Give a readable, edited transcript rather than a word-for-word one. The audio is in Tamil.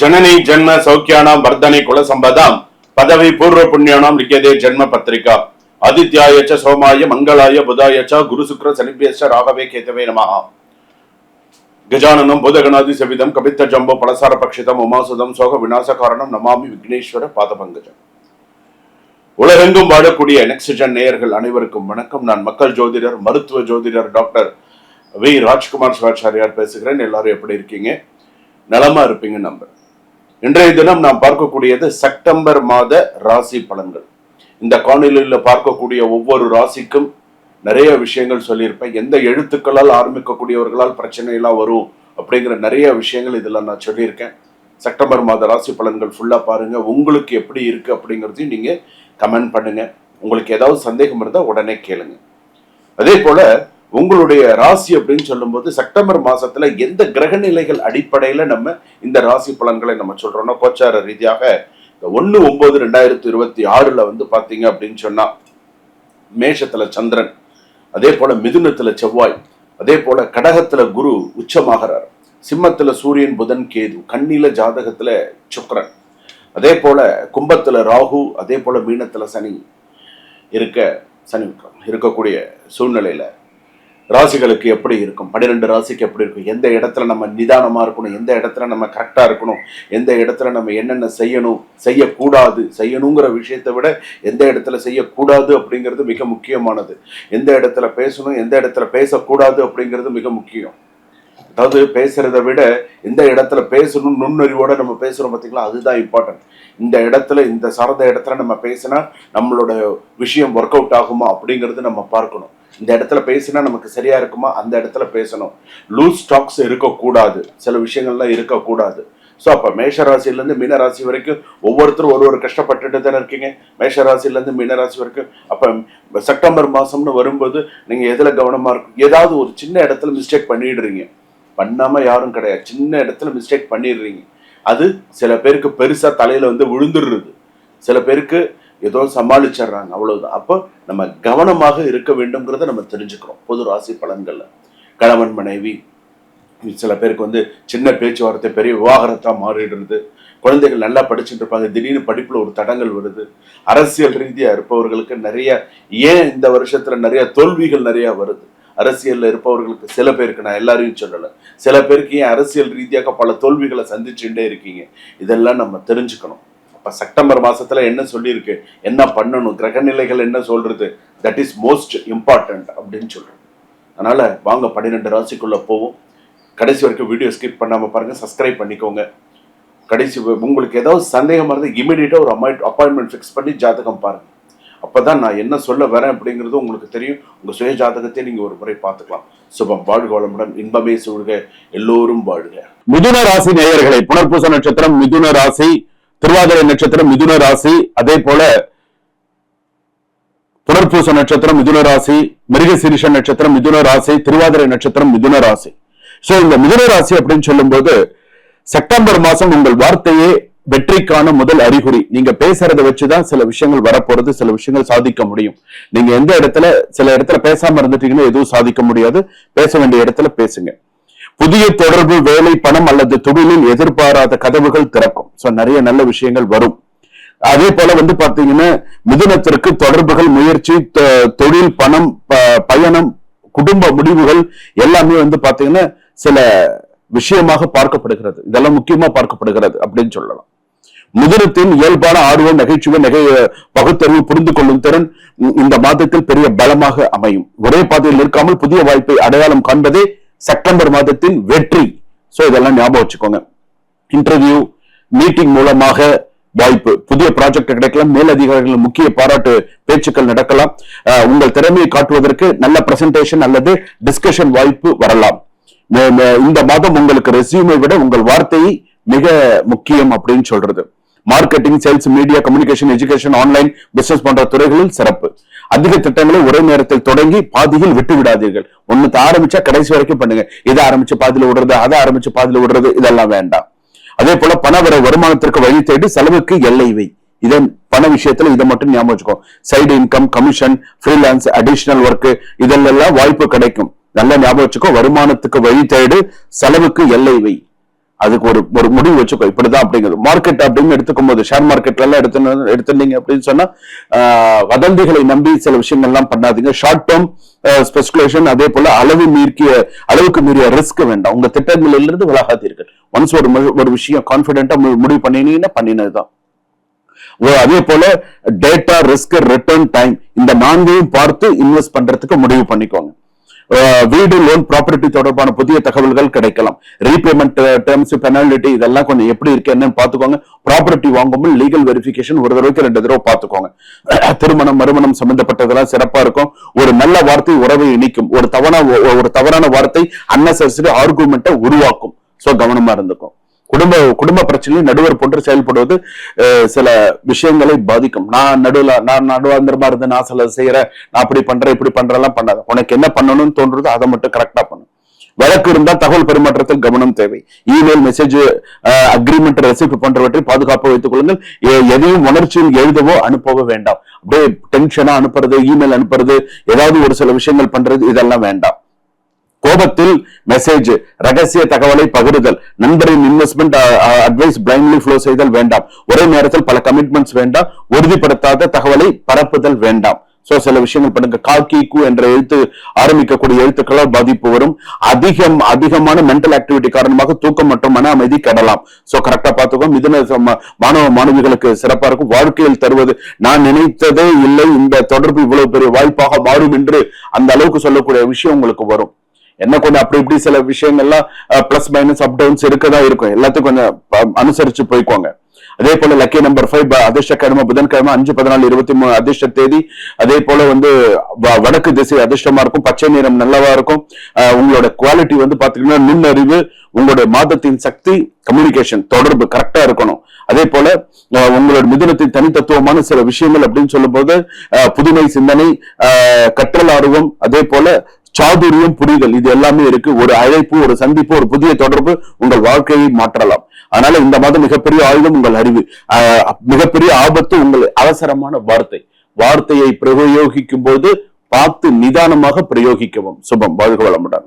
जननी जन्म सौख्यानां वर्धने कुल संपदां पदवी पूर्व पुण्यानां लिख्यते जन्म पत्रिका आदित्याय च सोमाय मंगलाय बुधाय च गुरु शुक्र शनिभ्यश्च राघवे केतवे नमः। गजाननं भूतगणादि सेवितं कपित्थ जम्बो पलसार पक्षितम उमासुदं सोக विनाश कारणम नमामि विघ्नेश्वर पादपங்கஜம்। உலகெங்கும் வாழக்கூடிய நெக்ஸ்ட்ஜென் நேயர்கள் அனைவருக்கும் வணக்கம். நான் மக்கள் ஜோதிடர் மருத்துவ ஜோதிடர் டாக்டர் வி ராஜ்குமார் சிவாச்சாரியார் பேசுகிறேன். எல்லாரும் எப்படி இருக்கீங்க? நலமா இருப்பீங்க நம்புறேன். இன்றைய தினம் நாம் பார்க்கக்கூடியது செப்டம்பர் மாத ராசி பலன்கள். இந்த காணொளியில் பார்க்கக்கூடிய ஒவ்வொரு ராசிக்கும் நிறைய விஷயங்கள் சொல்லியிருப்பேன். எந்த எழுத்துக்களால் ஆரம்பிக்கக்கூடியவர்களால் பிரச்சனை எல்லாம் வரும் அப்படிங்கிற நிறைய விஷயங்கள் இதெல்லாம் நான் சொல்லியிருக்கேன். செப்டம்பர் மாத ராசி பலன்கள் ஃபுல்லா பாருங்க. உங்களுக்கு எப்படி இருக்கு அப்படிங்கிறதையும் நீங்க கமெண்ட் பண்ணுங்க. உங்களுக்கு ஏதாவது சந்தேகம் இருந்தால் உடனே கேளுங்க. அதே போல உங்களுடைய ராசி அப்படின்னு சொல்லும்போது செப்டம்பர் மாசத்துல எந்த கிரக நிலைகள் அடிப்படையில நம்ம இந்த ராசி பலன்களை நம்ம சொல்றோம்னா, கோச்சார ரீதியாக 1/9/2026 வந்து பாத்தீங்க அப்படின்னு சொன்னா மேஷத்துல சந்திரன், அதே போல மிதுனத்துல செவ்வாய், அதே போல கடகத்துல குரு உச்சமாகிறார், சிம்மத்துல சூரியன் புதன் கேது, கன்னியில ஜாதகத்துல சுக்கிரன், அதே போல கும்பத்துல ராகு, அதே போல மீனத்துல சனி இருக்கக்கூடிய சூழ்நிலையில ராசிகளுக்கு எப்படி இருக்கும், 12 ராசிக்கு எப்படி இருக்கும், எந்த இடத்துல நம்ம நிதானமா இருக்கணும், எந்த இடத்துல நம்ம கரெக்டா இருக்கணும், எந்த இடத்துல நம்ம என்னென்ன செய்யணும் செய்யக்கூடாது, செய்யணுங்கிற விஷயத்தை விட எந்த இடத்துல செய்யக்கூடாது அப்படிங்கிறது மிக முக்கியமானது, எந்த இடத்துல பேசணும் எந்த இடத்துல பேசக்கூடாது அப்படிங்கிறது மிக முக்கியம். அதாவது பேசுறதை விட எந்த இடத்துல பேசணும் நுண்ணறிவோட நம்ம பேசுறோம் பார்த்தீங்களா, அதுதான் இம்பார்ட்டன்ட். இந்த இடத்துல இந்த சார்ந்த இடத்துல நம்ம பேசினா நம்மளோட விஷயம் ஒர்க் அவுட் ஆகுமா அப்படிங்கிறது நம்ம பார்க்கணும். இந்த இடத்துல பேசினா நமக்கு சரியா இருக்குமா, அந்த இடத்துல பேசணும். லூஸ் ஸ்டாக்ஸ் இருக்கக்கூடாது, சில விஷயங்கள்லாம் இருக்கக்கூடாது. ஸோ அப்போ மேஷராசிலேருந்து மீனராசி வரைக்கும் ஒவ்வொருத்தரும் ஒரு கஷ்டப்பட்டுட்டு தானே இருக்கீங்க. மேஷராசிலேருந்து மீனராசி வரைக்கும். அப்போ செப்டம்பர் மாதம்னு வரும்போது நீங்கள் எதில் கவனமாக இருக்கும்? ஏதாவது ஒரு சின்ன இடத்துல மிஸ்டேக் பண்ணிடுறீங்க. பண்ணாமல் யாரும் கிடையாது. சின்ன இடத்துல மிஸ்டேக் பண்ணிடுறீங்க. அது சில பேருக்கு பெருசாக தலையில் வந்து விழுந்துடுறது, சில பேருக்கு ஏதோ சமாளிச்சிடுறாங்க, அவ்வளவுதான். அப்போ நம்ம கவனமாக இருக்க வேண்டும்ங்கிறத நம்ம தெரிஞ்சுக்கிறோம். பொது ராசி பலன்கள்ல கணவன் மனைவி, சில பேருக்கு வந்து சின்ன பேச்சுவார்த்தை பெரிய விவாகரத்தா மாறிடுறது, குழந்தைகள் நல்லா படிச்சுட்டு இருப்பாங்க, திடீர்னு படிப்புல ஒரு தடங்கள் வருது, அரசியல் ரீதியா இருப்பவர்களுக்கு நிறைய, ஏன் இந்த வருஷத்துல நிறைய தோல்விகள் நிறைய வருது. அரசியல்ல இருப்பவர்களுக்கு சில பேருக்கு, நான் எல்லாரையும் சொல்லல, சில பேருக்கு ஏன் அரசியல் ரீதியாக பல தோல்விகளை சந்திச்சுட்டே இருக்கீங்க, இதெல்லாம் நம்ம தெரிஞ்சுக்கணும். அப்ப செப்டம்பர் மாசத்துல என்ன சொல்லியிருக்கு, என்ன பண்ணணும், கிரகநிலைகள் என்ன சொல்றது, தட் இஸ் மோஸ்ட் இம்பார்ட்டன்ட் அப்படின்னு சொல்றோம். அதனால வாங்க 12 ராசிக்குள்ள போவோம். கடைசி வரைக்கும் வீடியோ ஸ்கிப் பண்ணாம பாருங்க, சப்ஸ்கிரைப் பண்ணிக்கோங்க. கடைசி உங்களுக்கு ஏதாவது சந்தேகமா இருந்தால் இமீடியட்டா ஒரு அப்பாயின்மெண்ட் ஃபிக்ஸ் பண்ணி ஜாதகம் பாருங்க. அப்பதான் நான் என்ன சொல்ல வரேன் அப்படிங்கிறது உங்களுக்கு தெரியும். உங்க சுய ஜாதகத்தை நீங்க ஒரு முறை பார்த்துக்கலாம். சுபம். வாழ்க வளமுடன், இன்பமே சூழ்க, எல்லோரும் வாழ்க. மிதுன ராசி நேயர்களை, புனர்பூச நட்சத்திரம் மிதுன ராசி, திருவாதிரை நட்சத்திரம் மிதுன ராசி, அதே போல புனர்பூச நட்சத்திரம் மிதுன ராசி, மிருகசீரிஷ நட்சத்திரம் மிதுன ராசி, திருவாதிரை நட்சத்திரம் மிதுன ராசி. சோ இந்த மிதுன ராசி அப்படின்னு சொல்லும் போது செப்டம்பர் மாசம் உங்கள் வார்த்தையே வெற்றிக்கான முதல் அறிகுறி. நீங்க பேசுறத வச்சுதான் சில விஷயங்கள் வரப்போறது, சில விஷயங்கள் சாதிக்க முடியும். நீங்க எந்த இடத்துல சில இடத்துல பேசாம இருந்துட்டீங்கன்னா எதுவும் சாதிக்க முடியாது. பேச வேண்டிய இடத்துல பேசுங்க. புதிய தொடர்பு, வேலை, பணம் அல்லது தொழிலில் எதிர்பாராத கதவுகள் திறக்கும். சோ நிறைய நல்ல விஷயங்கள் வரும். அதே போல வந்து பாத்தீங்கன்னா மிதுனத்திற்கு தொடர்புகள், முயற்சி, தொழில், பணம், பயணம், குடும்ப முடிவுகள் எல்லாமே வந்து பாத்தீங்கன்னா சில விஷயமாக பார்க்கப்படுகிறது. இதெல்லாம் முக்கியமா பார்க்கப்படுகிறது அப்படின்னு சொல்லலாம். மிதுனத்தின் இயல்பான ஆர்வம், நகைச்சுவை, பகுத்தறிவு, புரிந்து கொள்ளும் திறன் இந்த மாதத்தில் பெரிய பலமாக அமையும். ஒரே பாதையில் இருக்காமல் புதிய வாய்ப்பை அடையாளம் காண்பதே செப்டம்பர் மாதத்தின் வெற்றி. சோ இதெல்லாம் ஞாபகம் வச்சுக்கோங்க. இன்டர்வியூ, மீட்டிங் மூலமாக வாய்ப்பு, புதிய ப்ராஜெக்ட் கிடைக்கலாம், மேலதிகாரிகள் முக்கிய பாராட்டு பேச்சுக்கள் நடக்கலாம், உங்கள் திறமையை காட்டுவதற்கு நல்ல பிரசன்டேஷன் அல்லது டிஸ்கஷன் வாய்ப்பு வரலாம். இந்த மாதம் உங்களுக்கு ரெஸ்யூமை விட உங்கள் வார்த்தையை மிக முக்கியம் அப்படின்னு சொல்றது. Marketing, sales, media, communication, education, online business போன்ற துறைகளில் சிறப்பு. அதிக திட்டங்களை ஒரே நேரத்தில் தொடங்கி பாதியில் விட்டு விடாதீர்கள். ஒண்ணு ஆரம்பிச்சா கடைசி வரைக்கும் பண்ணுங்க. இதை ஆரம்பிச்சு பாதியில விடுறது, அதை ஆரம்பிச்சு பாதியில விடுறது, இதெல்லாம் வேண்டாம். அதே போல பணவர வருமானத்திற்கு வழி தேடி செலவுக்கு எல்லை வை. இதன் பண விஷயத்துல இதை மட்டும் ஞாபகம் வச்சுக்கோ. Side income, commission, freelance, additional work இதெல்லாம் வாய்ப்பு கிடைக்கும். நல்லா ஞாபகம் வச்சுக்கோ. வருமானத்துக்கு வழி தேடு, செலவுக்கு எல்லை வை. அதுக்கு ஒரு ஒரு முடிவு வச்சுக்கோ, இப்படிதான் அப்படிங்கிறது. மார்க்கெட் அப்படின்னு எடுத்துக்கும் போது ஷேர் மார்க்கெட்ல எல்லாம் எடுத்துட்டீங்க அப்படின்னு சொன்னா வதந்திகளை நம்பி சில விஷயங்கள் எல்லாம் பண்ணாதீங்க. ஷார்ட் டேர்ம் ஸ்பெகுலேஷன், அதே போல அளவுக்கு மீறிய ரிஸ்க் வேண்டாம். உங்க திட்டங்களில் இருந்து விலகாதீர்கள். ஒன்ஸ் ஒரு விஷயம் கான்பிடென்டா முடிவு பண்ணினீங்கன்னா பண்ணினதுதான். அதே போல டேட்டா, ரிஸ்க், ரிட்டர்ன், டைம், இந்த 4ஐயும் பார்த்து இன்வெஸ்ட் பண்றதுக்கு முடிவு பண்ணிக்கோங்க. வீடு, லோன், ப்ராப்பர்ட்டி தொடர்பான புதிய தகவல்கள் கிடைக்கலாம். ரீபேமெண்ட் டேர்ம்ஸ், பெனால்டி இதெல்லாம் கொஞ்சம் எப்படி இருக்கு என்னன்னு பாத்துக்கோங்க. ப்ராப்பர்ட்டி வாங்கும்போது லீகல் வெரிஃபிகேஷன் ஒரு தடவைக்கு 2 தடவை பாத்துக்கோங்க. திருமணம், மறுமணம் சம்பந்தப்பட்டதெல்லாம் சிறப்பா இருக்கும். ஒரு நல்ல வார்த்தை உறவை இணைக்கும். ஒரு தவறான வார்த்தை அன்னெசரி ஆர்குமெண்ட்டை உருவாக்கும். சோ கவனமா இருந்துக்கும். குடும்ப பிரச்சனையில் நடுவர் போன்று செயல்படுவது சில விஷயங்களை பாதிக்கும். நான் நடுவாந்திரமா இருந்து நான் சில செய்யறேன், நான் அப்படி பண்றேன் இப்படி பண்றேன் பண்ணாத. உனக்கு என்ன பண்ணணும்னு தோன்றது அதை மட்டும் கரெக்டா பண்ணு. வழக்கு இருந்தால் தகவல் பரிமாற்றத்தில் கவனம் தேவை. இமெயில், மெசேஜ், அக்ரிமெண்ட், ரெசிப்ட் போன்றவற்றை பாதுகாப்பு வைத்துக் கொள்ளுங்கள். எதையும் உணர்ச்சியில் எழுதவோ அனுப்பவோ வேண்டாம். அப்படியே டென்ஷனா அனுப்புறது, இமெயில் அனுப்புறது, ஏதாவது ஒரு சில விஷயங்கள் பண்றது, இதெல்லாம் வேண்டாம். கோபத்தில் மெசேஜ், ரகசிய தகவலை பகிர்தல், நண்பரின் இன்வெஸ்ட்மெண்ட் அட்வைஸ் பிளைண்ட்லி ஃப்ளோ செய்தல் வேண்டாம். ஒரே நேரத்தில் பல கமிட்மெண்ட்ஸ் வேண்டாம். உறுதிப்படுத்தாத தகவலை பரப்புதல் வேண்டாம். சோ சில விஷயங்கள் பண்ணுங்க. காக்கி என்ற எழுத்து ஆரம்பிக்கக்கூடிய எழுத்துக்களால் பாதிப்பு வரும். அதிகமான மென்டல் ஆக்டிவிட்டி காரணமாக தூக்கம் மற்றும் மன அமைதி கெடலாம். சோ கரெக்டா பாத்துக்கோங்க. மிதுன மாணவ மாணவிகளுக்கு சிறப்பா இருக்கும். வாழ்க்கையில் தருவது நான் நினைத்ததே இல்லை, இந்த தொடர்பு இவ்வளவு பெரிய வாய்ப்பாக மாறும் என்று அந்த அளவுக்கு சொல்லக்கூடிய விஷயம் உங்களுக்கு வரும். என்ன கொஞ்சம் அப்படி இப்படி சில விஷயங்கள்லாம் பிளஸ் மைனஸ் அப் டவுன்ஸ் இருக்கதான் இருக்கும். எல்லாத்தையும் கொஞ்சம் அனுசரிச்சு போய்க்கோங்க. அதே போல லக்கி நம்பர் 5 அதிர்ஷ்ட கிழமை புதன்கிழமை 5/14/23 அதிர்ஷ்ட தேதி. அதே போல வடக்கு திசை அதிர்ஷ்டமா இருக்கும். பச்சை நிறம் நல்லவா இருக்கும். உங்களோட குவாலிட்டி பாத்தீங்கன்னா நுண்ணறிவு, உங்களுடைய மாதத்தின் சக்தி, கம்யூனிகேஷன், தொடர்பு கரெக்டா இருக்கணும். அதே போல உங்களோட மிதுனத்தின் தனித்தத்துவமான சில விஷயங்கள் அப்படின்னு சொல்லும் போது புதுமை சிந்தனை, கற்றல் ஆர்வம், அதே போல சாதுரியம், புரிதல், இது எல்லாமே இருக்கு. ஒரு அழைப்பு, ஒரு சந்திப்பு, ஒரு புதிய தொடர்பு உங்கள் வாழ்க்கையை மாற்றலாம். அதனால இந்த மாதம் மிகப்பெரிய ஆயுதம் உங்கள் அறிவு, மிகப்பெரிய ஆபத்து உங்கள் அவசரமான வார்த்தையை பிரயோகிக்கும் போது பார்த்து நிதானமாக பிரயோகிக்கவும். சுபம். வாழ்க வளமுடன்.